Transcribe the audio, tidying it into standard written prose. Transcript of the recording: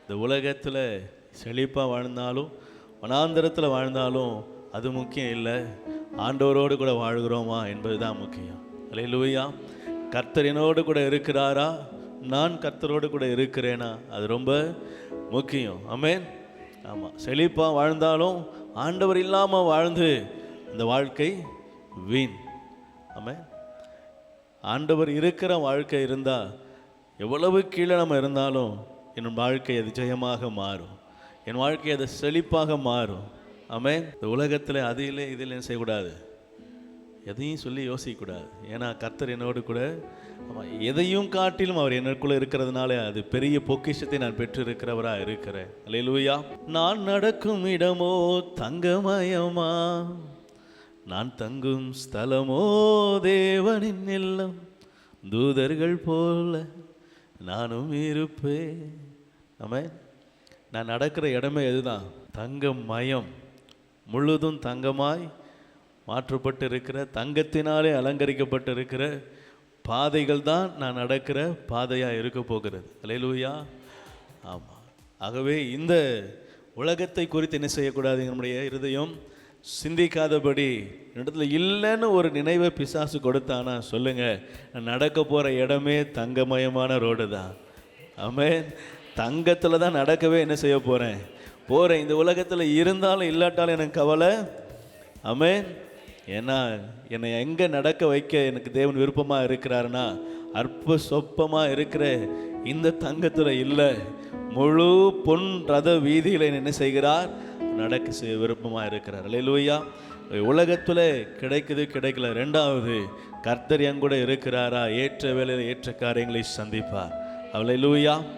இந்த உலகத்தில் செழிப்பாக வாழ்ந்தாலும் வனாந்தரத்தில் வாழ்ந்தாலும் அது முக்கியம் இல்லை. ஆண்டவரோடு கூட வாழ்கிறோமா என்பது தான் முக்கியம். அல்லேலூயா. கர்த்தர் என்னோடு கூட இருக்கிறாரா, நான் கர்த்தரோடு கூட இருக்கிறேனா, அது ரொம்ப முக்கியம். ஆமென். ஆமாம், செழிப்பாக வாழ்ந்தாலும் ஆண்டவர் இல்லாமல் வாழ்ந்து அந்த வாழ்க்கை வீண். ஆமென். ஆண்டவர் இருக்கிற வாழ்க்கை இருந்தால் எவ்வளவு கீழே நம்ம இருந்தாலும் என் வாழ்க்கை அது ஜெயமாக மாறும், என் வாழ்க்கை அது செழிப்பாக மாறும். ஆமென். இந்த உலகத்தில் அது இல்லை இது இல்லைன்னு செய்யக்கூடாது, எதையும் சொல்லி யோசிக்கக்கூடாது. ஏன்னா கர்த்தர் என்னோடு கூட, எதையும் காட்டிலும் அவர் எனக்குள்ளே இருக்கிறதுனால அது பெரிய பொக்கிஷத்தை நான் பெற்றிருக்கிறவராக இருக்கிறேன். அல்லேலூயா. நான் நடக்கும் இடமோ தங்கமயமா, நான் தங்கும் ஸ்தலமோ தேவனின் இல்லம், தூதர்கள் போல நானும் இருப்பேன். ஆமென். நான் நடக்கிற இடமே இதுதான், தங்கமயம், முழுதும் தங்கமாய் மாற்றப்பட்டு இருக்கிற, தங்கத்தினாலே அலங்கரிக்கப்பட்டு இருக்கிற பாதைகள் தான் நான் நடக்கிற பாதையாக இருக்க போகிறது. அல்லேலூயா. ஆமாம். ஆகவே இந்த உலகத்தை குறித்து என்ன செய்யக்கூடாது, நம்முடைய இருதயம் சிந்திக்காதபடி, இடத்துல இல்லைன்னு ஒரு நினைவை பிசாசு கொடுத்தானா சொல்லுங்க, நான் நடக்க போகிற இடமே தங்கமயமான ரோடு தான். ஆமென். தங்கத்தில் தான் நடக்கவே என்ன செய்ய போகிறேன், இந்த உலகத்தில் இருந்தாலும் இல்லாட்டாலும் எனக்கு கவலை. ஆமென். ஏன்னா என்னை எங்கே நடக்க வைக்க எனக்கு தேவன் விருப்பமாக இருக்கிறாருன்னா, அற்ப சொப்பமாக இருக்கிற இந்த தங்கத்தில் இல்லை, முழு பொன் ரத வீதியில் என்ன செய்கிறார், நடக்க செய்ய விருப்பமாக இருக்கிறார். அல்லேலூயா. உலகத்தில் கிடைக்குது கிடைக்கல, ரெண்டாவது கர்த்தர் என் கூட இருக்கிறாரா, ஏற்ற வேளையில் ஏற்ற காரியங்களை சந்திப்பார். அல்லேலூயா.